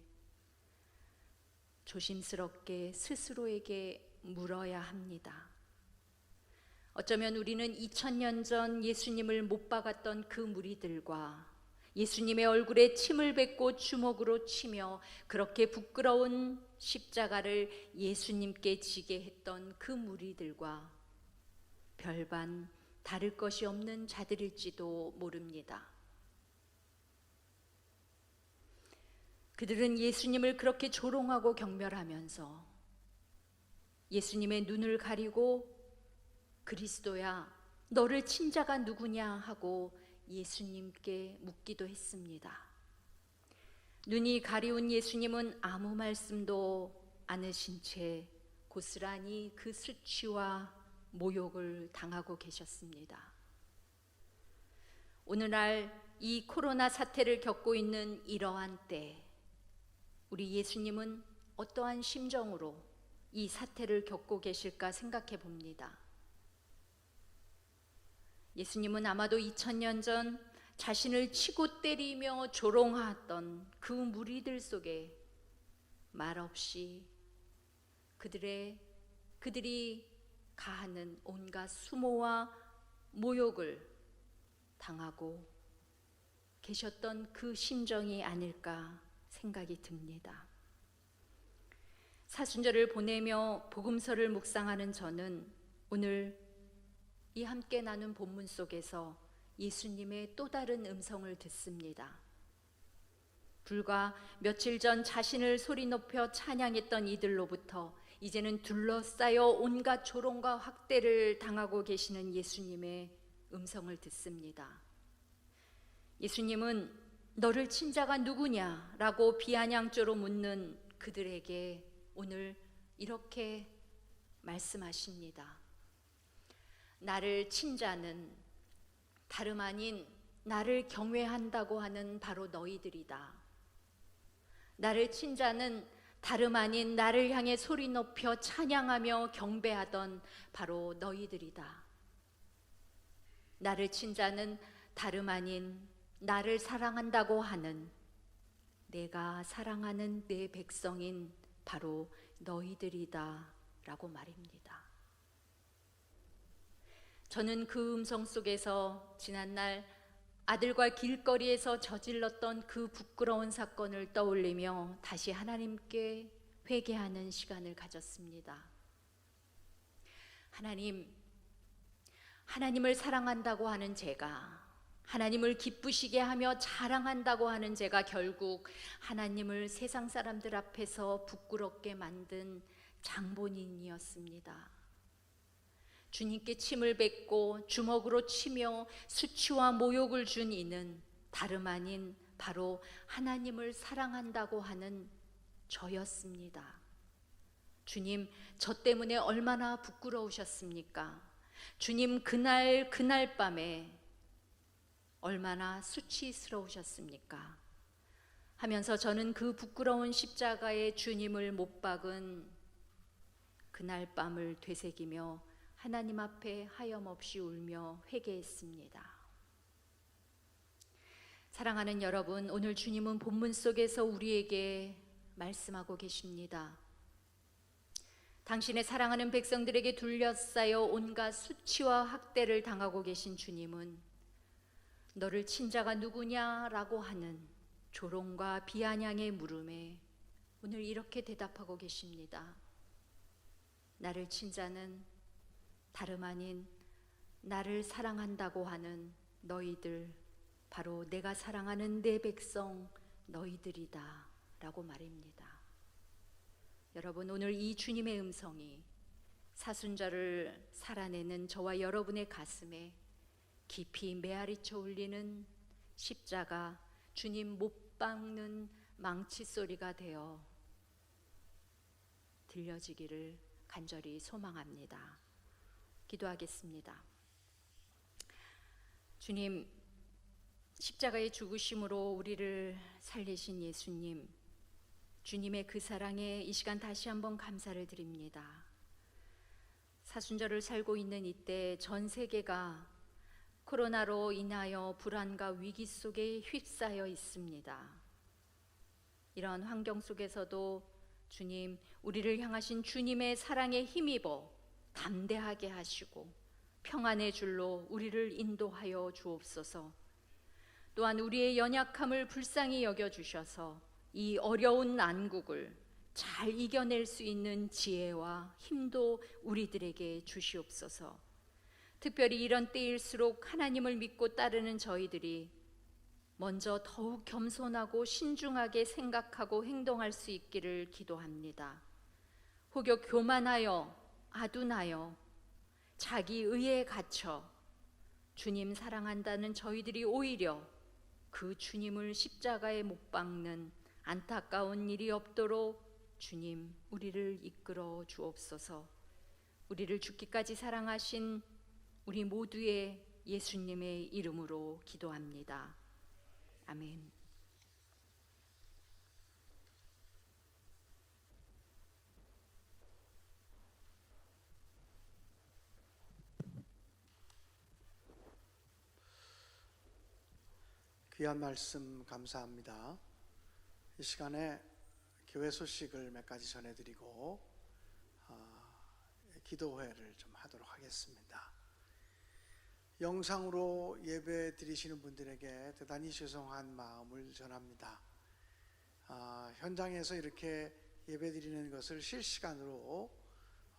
조심스럽게 스스로에게 물어야 합니다. 어쩌면 우리는 2000년 전 예수님을 못 박았던 그 무리들과 예수님의 얼굴에 침을 뱉고 주먹으로 치며 그렇게 부끄러운 십자가를 예수님께 지게 했던 그 무리들과 별반 다를 것이 없는 자들일지도 모릅니다. 그들은 예수님을 그렇게 조롱하고 경멸하면서 예수님의 눈을 가리고 그리스도야, 너를 친 자가 누구냐 하고 예수님께 묻기도 했습니다. 눈이 가리운 예수님은 아무 말씀도 않으신 채 고스란히 그 수치와 모욕을 당하고 계셨습니다. 오늘날 이 코로나 사태를 겪고 있는 이러한 때 우리 예수님은 어떠한 심정으로 이 사태를 겪고 계실까 생각해 봅니다. 예수님은 아마도 2000년 전 자신을 치고 때리며 조롱하던 그 무리들 속에 말없이 그들이 가하는 온갖 수모와 모욕을 당하고 계셨던 그 심정이 아닐까 생각이 듭니다. 사순절을 보내며 복음서를 묵상하는 저는 오늘 이 함께 나눈 본문 속에서 예수님의 또 다른 음성을 듣습니다. 불과 며칠 전 자신을 소리 높여 찬양했던 이들로부터 이제는 둘러싸여 온갖 조롱과 학대를 당하고 계시는 예수님의 음성을 듣습니다. 예수님은 너를 친 자가 누구냐라고 비아냥조로 묻는 그들에게 오늘 이렇게 말씀하십니다. 나를 친 자는 다름 아닌 나를 경외한다고 하는 바로 너희들이다. 나를 친 자는 다름 아닌 나를 향해 소리 높여 찬양하며 경배하던 바로 너희들이다. 나를 친 자는 다름 아닌 나를 사랑한다고 하는 내가 사랑하는 내 백성인 바로 너희들이다 라고 말입니다. 저는 그 음성 속에서 지난날 아들과 길거리에서 저질렀던 그 부끄러운 사건을 떠올리며 다시 하나님께 회개하는 시간을 가졌습니다. 하나님을 사랑한다고 하는 제가, 하나님을 기쁘시게 하며 자랑한다고 하는 제가 결국 하나님을 세상 사람들 앞에서 부끄럽게 만든 장본인이었습니다. 주님께 침을 뱉고 주먹으로 치며 수치와 모욕을 준 이는 다름 아닌 바로 하나님을 사랑한다고 하는 저였습니다. 주님, 저 때문에 얼마나 부끄러우셨습니까? 주님, 그날 밤에 얼마나 수치스러우셨습니까? 하면서 저는 그 부끄러운 십자가에 주님을 못 박은 그날 밤을 되새기며 하나님 앞에 하염없이 울며 회개했습니다. 사랑하는 여러분, 오늘 주님은 본문 속에서 우리에게 말씀하고 계십니다. 당신의 사랑하는 백성들에게 둘러싸여 온갖 수치와 학대를 당하고 계신 주님은 너를 친 자가 누구냐라고 하는 조롱과 비아냥의 물음에 오늘 이렇게 대답하고 계십니다. 나를 친 자는 다름 아닌 나를 사랑한다고 하는 너희들, 바로 내가 사랑하는 내 백성 너희들이다 라고 말입니다. 여러분, 오늘 이 주님의 음성이 사순절을 살아내는 저와 여러분의 가슴에 깊이 메아리쳐 울리는 십자가, 주님 못 박는 망치 소리가 되어 들려지기를 간절히 소망합니다. 기도하겠습니다. 주님, 십자가의 죽으심으로 우리를 살리신 예수님, 주님의 그 사랑에 이 시간 다시 한번 감사를 드립니다. 사순절을 살고 있는 이때 전 세계가 코로나로 인하여 불안과 위기 속에 휩싸여 있습니다. 이런 환경 속에서도 주님, 우리를 향하신 주님의 사랑에 힘입어 담대하게 하시고 평안의 줄로 우리를 인도하여 주옵소서. 또한 우리의 연약함을 불쌍히 여겨주셔서 이 어려운 난국을 잘 이겨낼 수 있는 지혜와 힘도 우리들에게 주시옵소서. 특별히 이런 때일수록 하나님을 믿고 따르는 저희들이 먼저 더욱 겸손하고 신중하게 생각하고 행동할 수 있기를 기도합니다. 혹여 교만하여 아둔하여 자기 의에 갇혀 주님 사랑한다는 저희들이 오히려 그 주님을 십자가에 못 박는 안타까운 일이 없도록 주님, 우리를 이끌어 주옵소서. 우리를 죽기까지 사랑하신 우리 모두의 예수님의 이름으로 기도합니다. 아멘. 귀한 말씀 감사합니다. 이 시간에 교회 소식을 몇 가지 전해드리고 기도회를 좀 하도록 하겠습니다. 영상으로 예배 드리시는 분들에게 대단히 죄송한 마음을 전합니다. 현장에서 이렇게 예배 드리는 것을 실시간으로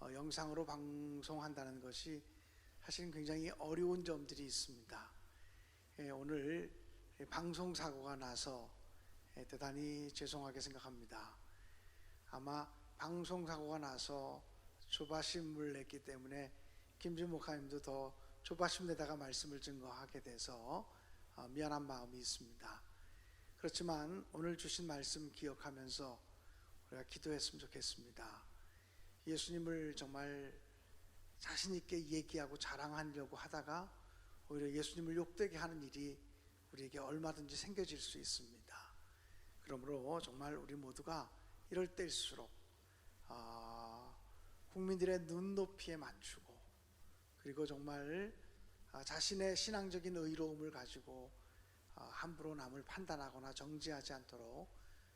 영상으로 방송한다는 것이 사실은 굉장히 어려운 점들이 있습니다. 오늘 방송 사고가 나서 대단히 죄송하게 생각합니다. 아마 방송 사고가 나서 조바심을 냈기 때문에 김준 목사님도 더 조바심 내다가 말씀을 증거하게 돼서 미안한 마음이 있습니다. 그렇지만 오늘 주신 말씀 기억하면서 우리가 기도했으면 좋겠습니다. 예수님을 정말 자신 있게 얘기하고 자랑하려고 하다가 오히려 예수님을 욕되게 하는 일이 우리에게 얼마든지 생겨질 수 있습니다. 그러므로 정말 우리 모두가 이럴 때일수록 국민들의 눈높이에 맞추고, 그리고 정말 자신의 신앙적인 의로움을 가지고 함부로 남을 판단하거나 정죄하지 않도록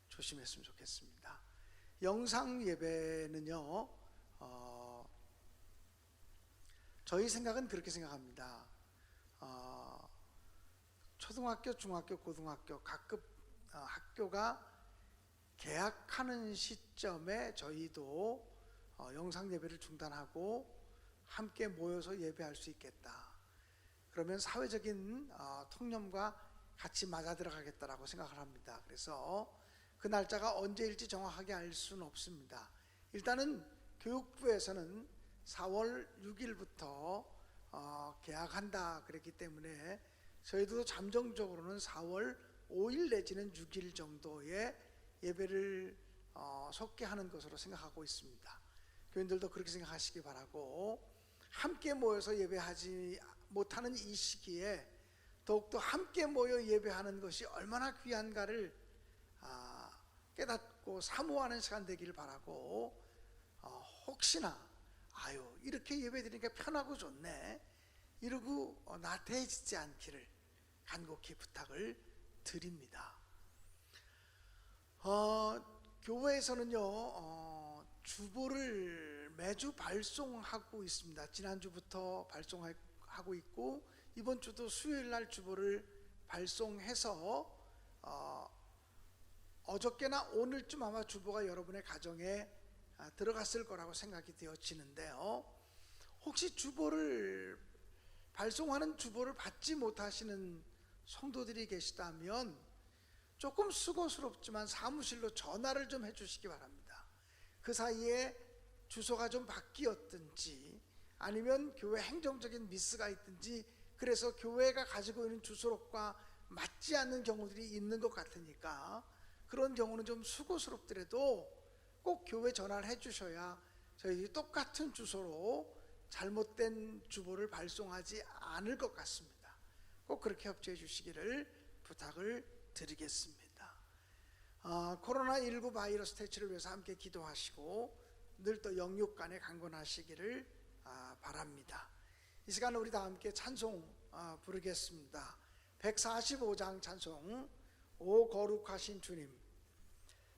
조심했으면 좋겠습니다. 영상 예배는요, 저희 생각은 그렇게 생각합니다. 초등학교, 중학교, 고등학교 각급 학교가 개학하는 시점에 저희도 영상 예배를 중단하고 함께 모여서 예배할 수 있겠다. 그러면 사회적인 통념과 같이 맞아 들어가겠다라고 생각을 합니다. 그래서 그 날짜가 언제일지 정확하게 알 수는 없습니다. 일단은 교육부에서는 4월 6일부터 개학한다 그랬기 때문에 저희도 잠정적으로는 4월 5일 내지는 6일 정도의 예배를 속개하는 것으로 생각하고 있습니다. 교인들도 그렇게 생각하시기 바라고, 함께 모여서 예배하지 못하는 이 시기에 더욱더 함께 모여 예배하는 것이 얼마나 귀한가를 깨닫고 사모하는 시간 되기를 바라고, 혹시나 이렇게 예배드리니까 편하고 좋네 이러고 나태해지지 않기를 간곡히 부탁을 드립니다. 교회에서는요 주보를 매주 발송하고 있습니다. 지난주부터 발송하고 있고 이번 주도 수요일날 주보를 발송해서 어저께나 오늘쯤 아마 주보가 여러분의 가정에 들어갔을 거라고 생각이 되어지는데요, 혹시 주보를 발송하는 주보를 받지 못하시는 성도들이 계시다면 조금 수고스럽지만 사무실로 전화를 좀 해주시기 바랍니다. 그 사이에 주소가 좀 바뀌었든지 아니면 교회 행정적인 미스가 있든지 그래서 교회가 가지고 있는 주소록과 맞지 않는 경우들이 있는 것 같으니까 그런 경우는 좀 수고스럽더라도 꼭 교회 전화를 해주셔야 저희 똑같은 주소로 잘못된 주보를 발송하지 않을 것 같습니다. 꼭 그렇게 협조해 주시기를 부탁을 드리겠습니다. 코로나19 바이러스 퇴치를 위해서 함께 기도하시고 늘 또 영육간에 강건하시기를 바랍니다. 이 시간에 우리 다 함께 찬송 부르겠습니다. 145장 찬송 오 거룩하신 주님.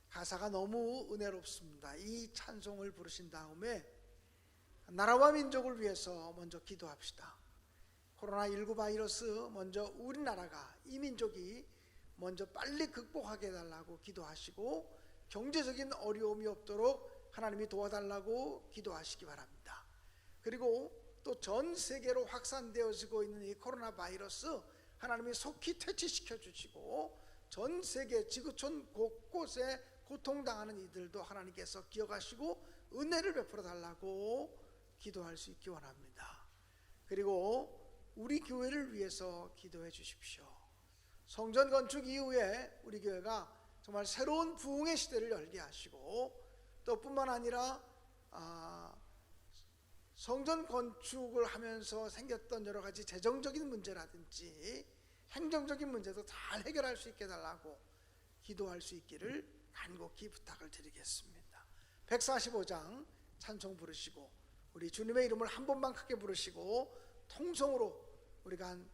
가사가 너무 은혜롭습니다. 이 찬송을 부르신 다음에 나라와 민족을 위해서 먼저 기도합시다. 코로나19 바이러스 먼저 우리나라가 이 민족이 먼저 빨리 극복하게 해달라고 기도하시고 경제적인 어려움이 없도록 하나님이 도와달라고 기도하시기 바랍니다. 그리고 또 전 세계로 확산되어지고 있는 이 코로나 바이러스 하나님이 속히 퇴치시켜 주시고 전 세계 지구촌 곳곳에 고통당하는 이들도 하나님께서 기억하시고 은혜를 베풀어 달라고 기도할 수 있기 원합니다. 그리고 우리 교회를 위해서 기도해 주십시오. 성전 건축 이후에 우리 교회가 정말 새로운 부흥의 시대를 열게 하시고 또 뿐만 아니라 성전 건축을 하면서 생겼던 여러 가지 재정적인 문제라든지 행정적인 문제도 잘 해결할 수 있게 해달라고 기도할 수 있기를 간곡히 부탁을 드리겠습니다. 145장 찬송 부르시고 우리 주님의 이름을 한 번만 크게 부르시고 통성으로 우리가 한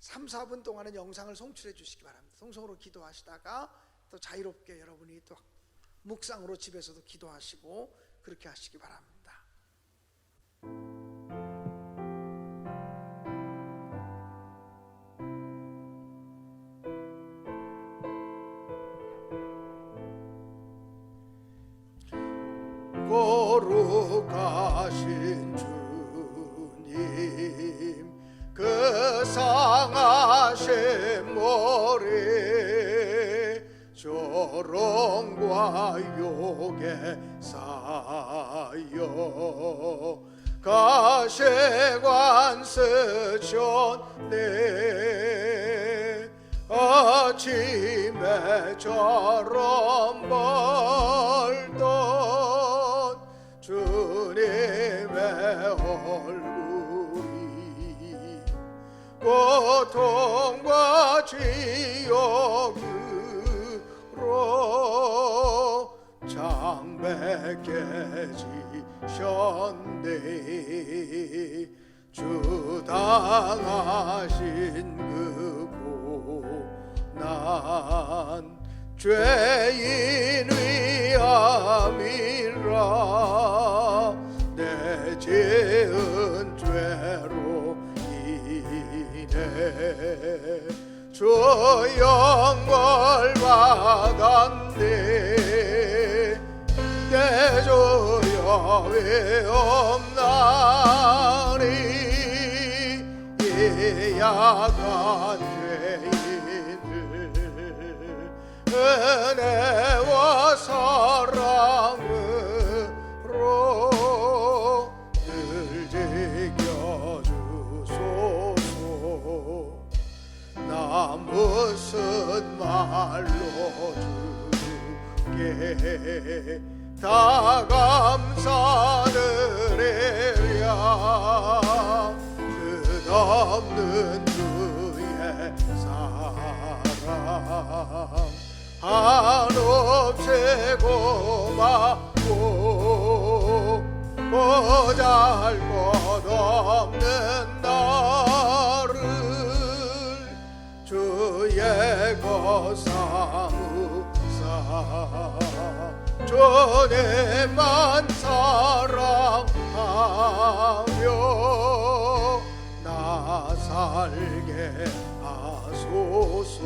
3, 4분 동안은 영상을 송출해 주시기 바랍니다. 통성으로 기도하시다가 또 자유롭게 여러분이 또 묵상으로 집에서도 기도하시고 그렇게 하시기 바랍니다. 거룩하신 주님 그 상하신 머리 조롱과 욕에 쌓여 가시관 쓰셨네 아침에 저런 멀던 주님의 얼굴이 고통과 지옥으로 창백해지셨네 주 당하신 그 고난 죄인 위함이라 내 지은 죄로 인해 주 영광을 받았네 내 주 여위 없나니 이 약한 죄인들 은혜와 사랑으로 늘 지켜주소서 나 무슨 말로 주께 다 감사드리랴 끝없는 주의 사랑 한없이 고맙고 보잘것없는 나를 주의 거사무사 주님만 사랑하며 나 살게 하소서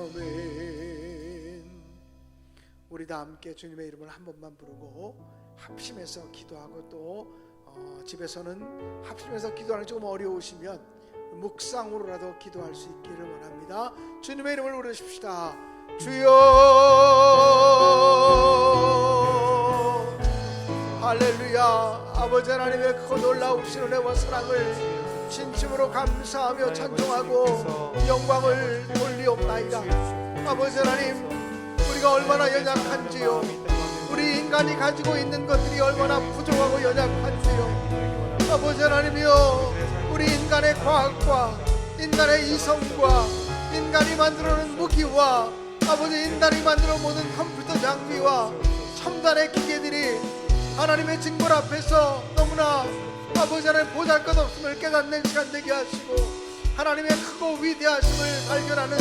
아멘. 우리 다 함께 주님의 이름을 한 번만 부르고 합심해서 기도하고 또 집에서는 합심해서 기도하는 게 조금 어려우시면 묵상으로라도 기도할 수 있기를 원합니다. 주님의 이름을 부르십시다. 주여. 할렐루야. 아버지 하나님의 크고 놀라우신 은혜와 사랑을 진심으로 감사하며 찬송하고 영광을 돌리옵나이다. 아버지 하나님, 우리가 얼마나 연약한지요, 우리 인간이 가지고 있는 것들이 얼마나 부족하고 연약한지요. 아버지 하나님이여, 우리 인간의 과학과 인간의 이성과 인간이 만들어낸 무기와 아버지 인간이 만들어 모든 컴퓨터 장비와 첨단의 기계들이 하나님의 징벌 앞에서 너무나 아버지 하나님 보잘것없음을 깨닫는 시간 되게 하시고 하나님의 크고 위대하심을 발견하는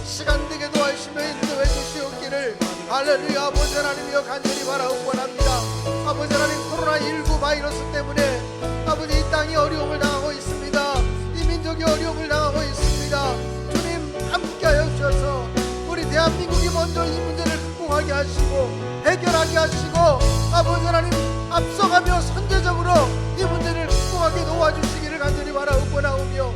시간 되게 도와주시며 인도해 주시옵기를 할렐루야. 아버지 하나님이여 간절히 바라옵고 원합니다. 아버지 하나님, 코로나19 바이러스 때문에 아버지 이 땅이 어려움을 당하고 있습니다. 이 민족이 어려움을 당하고 있습니다. 주님 함께하여 주셔서 우리 대한민국이 먼저 이 문제를 극복하게 하시고 해결하게 하시고 아버지 하나님 앞서가며 선제적으로 이 문제를 극복하게 도와주시기를 간절히 바라옵고 나오며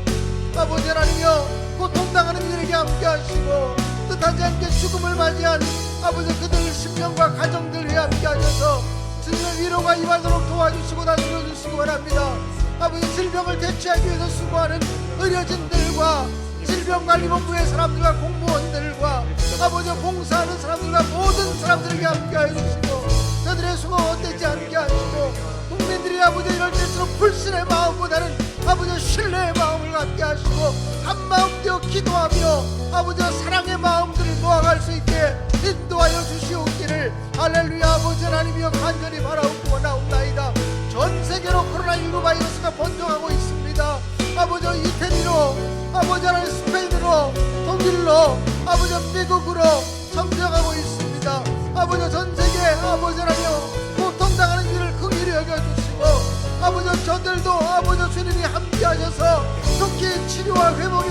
아버지 하나님이여, 고통당하는 이들에게 함께 하시고 뜻하지 않게 죽음을 맞이한 아버지 그들 심령과 가정들 위해 함께 하셔서 주님의 위로가 임하도록 도와주시고 다스려 주시기 원합니다. 아버지 질병을 대체하기 위해서 수고하는 의료진들과 질병관리본부의 사람들과 공무원들과 아버지 봉사하는 사람들과 모든 사람들에게 함께하여 주시고 저들의 수고가 헛되지 않게 하시고 국민들이 아버지 이럴 때일수록 불신의 마음보다는 아버지 신뢰의 마음을 갖게 하시고 한마음 되어 기도하며 아버지 사랑의 마음들을 모아갈 수 있게 인도하여 주시옵기를 할렐루야. 아버지 하나님이여 간절히 바라옵고 원하옵나이다. 전 세계로 코로나19 바이러스가 번져가고 있습니다. 아버지 이태리로, 아버지 하나님 스페인으로, 독일로, 아버지 미국으로 점령하고 있습니다. 아버지 전 세계 아버지 하나님 고통당하는 이들을 긍휼히 여겨주시고 아버지 저들도 아버지 주님이 함께하셔서 속히 치료와 회복이